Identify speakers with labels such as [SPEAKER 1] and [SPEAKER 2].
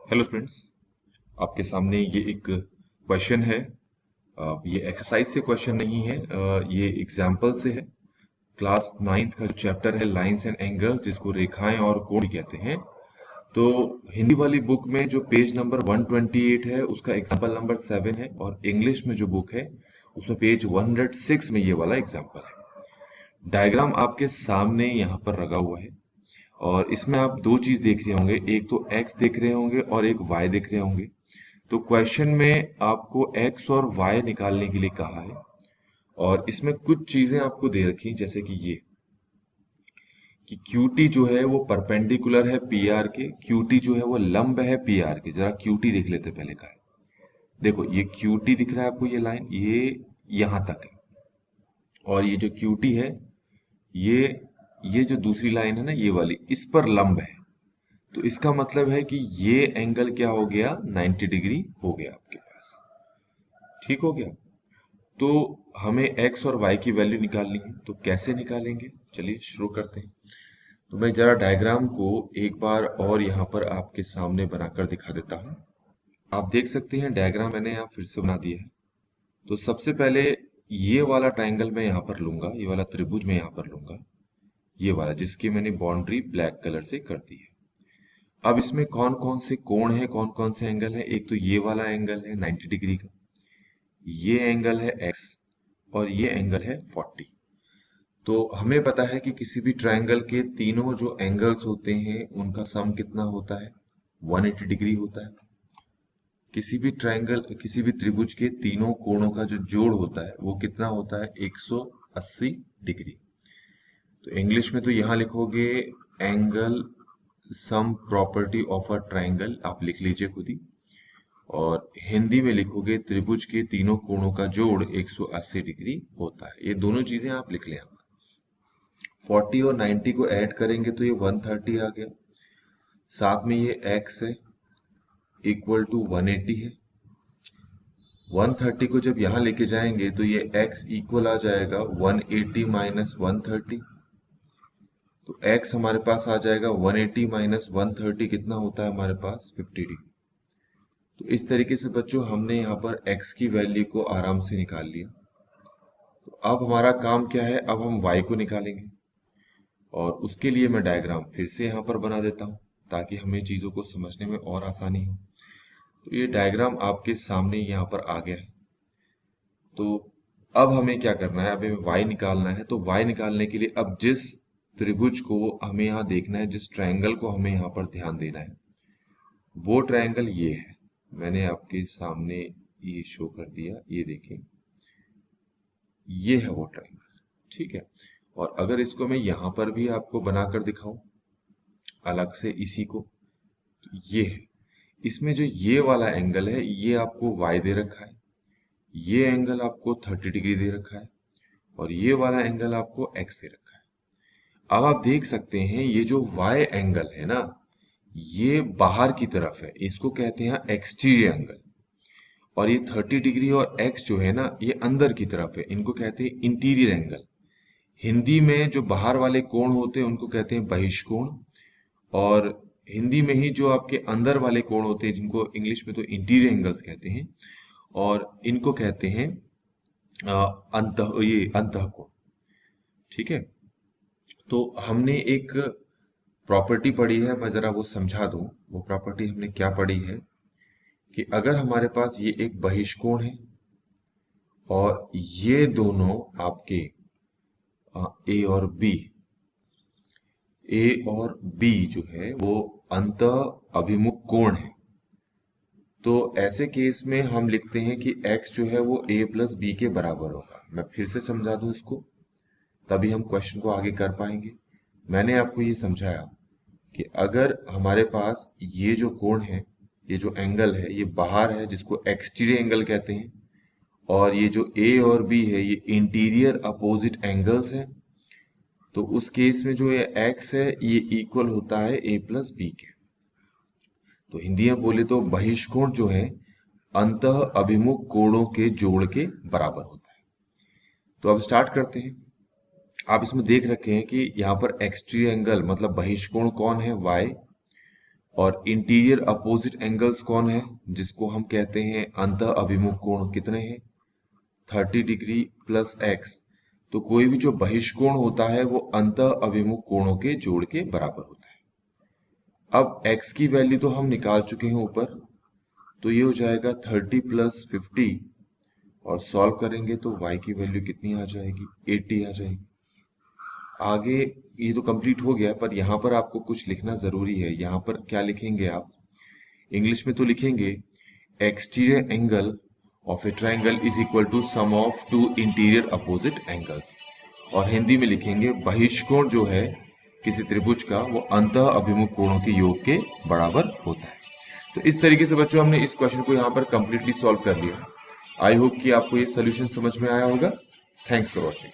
[SPEAKER 1] Hello students, आपके सामने ये एक क्वेश्चन है। ये एक्सरसाइज से क्वेश्चन नहीं है, ये एग्जाम्पल से है। क्लास 9th का चैप्टर है लाइंस एंड एंगल, जिसको रेखाएं और कोण कहते हैं। तो हिंदी वाली बुक में जो पेज नंबर 128 है उसका एग्जाम्पल नंबर 7 है, और इंग्लिश में जो बुक है उसमें पेज 106 में ये वाला एग्जाम्पल है। डायग्राम आपके सामने यहाँ पर लगा हुआ है, और इसमें आप दो चीज देख रहे होंगे, एक तो एक्स देख रहे होंगे और एक वाई देख रहे होंगे। तो क्वेश्चन में आपको एक्स और वाई निकालने के लिए कहा है, और इसमें कुछ चीजें आपको दे रखी, जैसे कि ये कि क्यूटी जो है वो परपेंडिकुलर है पी आर के, क्यूटी जो है वो लंब है पी आर के। जरा क्यूटी देख लेते पहले का है। देखो ये क्यूटी दिख रहा है आपको, ये लाइन ये यहां तक है, और ये जो क्यूटी है ये ये जो दूसरी लाइन है ना, ये वाली इस पर लंब है। तो इसका मतलब है कि ये एंगल क्या हो गया, 90 डिग्री हो गया आपके पास। ठीक हो गया। तो हमें x और y की वैल्यू निकालनी है, तो कैसे निकालेंगे, चलिए शुरू करते हैं। तो मैं जरा डायग्राम को एक बार और यहाँ पर आपके सामने बनाकर दिखा देता हूँ। आप देख सकते हैं डायग्राम मैंने यहाँ फिर से बना दिया है। तो सबसे पहले ये वाला ट्रायंगल मैं यहाँ पर लूंगा, ये वाला त्रिभुज मैं यहाँ पर लूंगा, ये वाला जिसकी मैंने बाउंड्री ब्लैक कलर से कर दी है। अब इसमें कौन कौन से कोण है, कौन कौन से एंगल है। एक तो ये वाला एंगल है 90 डिग्री का, ये एंगल है x, और ये एंगल है 40। तो हमें पता है कि किसी भी ट्रायंगल के तीनों जो एंगल्स होते हैं उनका सम कितना होता है, 180 डिग्री होता है। किसी भी ट्रायंगल, किसी भी त्रिभुज के तीनों कोणों का जो जोड़ होता है वो कितना होता है, 180 डिग्री। तो इंग्लिश में तो यहाँ लिखोगे angle sum property of a triangle, आप लिख लीजिए खुद ही। और हिंदी में लिखोगे त्रिभुज के तीनों कोणों का जोड़ 180 डिग्री होता है। ये दोनों चीजें आप लिख लें। 40 और 90 को ऐड करेंगे तो ये 130 आ गया। साथ में ये x है इक्वल टू 180 है। 130 को जब यहां लेके जाएंगे तो ये x इक्वल आ जाएगा 180 माइनस 130। तो x हमारे पास आ जाएगा 180 माइनस 130, कितना होता है हमारे पास 50 डिग्री। तो इस तरीके से बच्चों हमने यहाँ पर x की वैल्यू को आराम से निकाल लिया। तो अब हमारा काम क्या है, अब हम y को निकालेंगे, और उसके लिए मैं डायग्राम फिर से यहाँ पर बना देता हूँ ताकि हमें चीजों को समझने में और आसानी हो। तो ये डायग्राम आपके सामने यहाँ पर आ गया है। तो अब हमें क्या करना है, अब हमें y निकालना है। तो y निकालने के लिए अब जिस त्रिभुज को हमें यहाँ देखना है, जिस ट्रायंगल को हमें यहाँ पर ध्यान देना है, वो ट्रायंगल ये है। मैंने आपके सामने ये शो कर दिया, ये देखें, ये है वो ट्रायंगल। ठीक है। और अगर इसको मैं यहाँ पर भी आपको बनाकर दिखाऊं अलग से इसी को, तो ये है। इसमें जो ये वाला एंगल है ये आपको y दे रखा है, ये एंगल आपको 30 डिग्री दे रखा है, और ये वाला एंगल आपको x दे रखा है। अब आप देख सकते हैं ये जो y एंगल है ना, ये बाहर की तरफ है, इसको कहते हैं एक्सटीरियर एंगल। और ये 30 डिग्री और x जो है ना, ये अंदर की तरफ है, इनको कहते हैं इंटीरियर एंगल। हिंदी में जो बाहर वाले कोण होते हैं उनको कहते हैं बहिष्कोण, और हिंदी में ही जो आपके अंदर वाले कोण होते हैं जिनको इंग्लिश में तो इंटीरियर एंगल्स कहते हैं, और इनको कहते हैं ये अंतःकोण। ठीक है। तो हमने एक प्रॉपर्टी पढ़ी है, मैं जरा वो समझा दूं। वो प्रॉपर्टी हमने क्या पढ़ी है कि अगर हमारे पास ये एक बहिष्कोण है और ये दोनों आपके ए और बी, ए और बी जो है वो अंतः अभिमुख कोण है, तो ऐसे केस में हम लिखते हैं कि x जो है वो a प्लस बी के बराबर होगा। मैं फिर से समझा दूं इसको, तभी हम क्वेश्चन को आगे कर पाएंगे। मैंने आपको ये समझाया कि अगर हमारे पास ये जो कोण है, ये जो एंगल है, ये बाहर है जिसको एक्सटीरियर एंगल कहते हैं, और ये जो a और b है ये इंटीरियर अपोजिट एंगल्स हैं, तो उस केस में जो ये x है ये इक्वल होता है a प्लस बी के। तो हिंदी में बोले तो बहिष्कोण जो है अंतः अभिमुख कोणों के जोड़ के बराबर होता है। तो अब स्टार्ट करते हैं। आप इसमें देख रखे हैं कि यहाँ पर एक्सटीरियर एंगल मतलब बहिष्कोण कौन है, y, और इंटीरियर अपोजिट एंगल्स कौन है, जिसको हम कहते हैं अंत अभिमुख कोण, कितने हैं 30 डिग्री प्लस एक्स। तो कोई भी जो बहिष्कोण होता है वो अंत अभिमुख कोणों के जोड़ के बराबर होता है। अब x की वैल्यू तो हम निकाल चुके हैं ऊपर, तो ये हो जाएगा 30 प्लस 50 और सॉल्व करेंगे तो y की वैल्यू कितनी आ जाएगी 80 आ जाएगी। आगे ये तो कंप्लीट हो गया, पर यहाँ पर आपको कुछ लिखना जरूरी है। यहाँ पर क्या लिखेंगे आप, इंग्लिश में तो लिखेंगे exterior angle of a triangle is equal to sum of two interior opposite angles, और हिंदी में लिखेंगे बहिष्कोण जो है किसी त्रिभुज का वो अंतः अभिमुख कोणों के योग के बराबर होता है। तो इस तरीके से बच्चों हमने इस क्वेश्चन को यहाँ पर कंप्लीटली सॉल्व कर लिया। आई होप कि आपको ये सोल्यूशन समझ में आया होगा। Thanks for watching.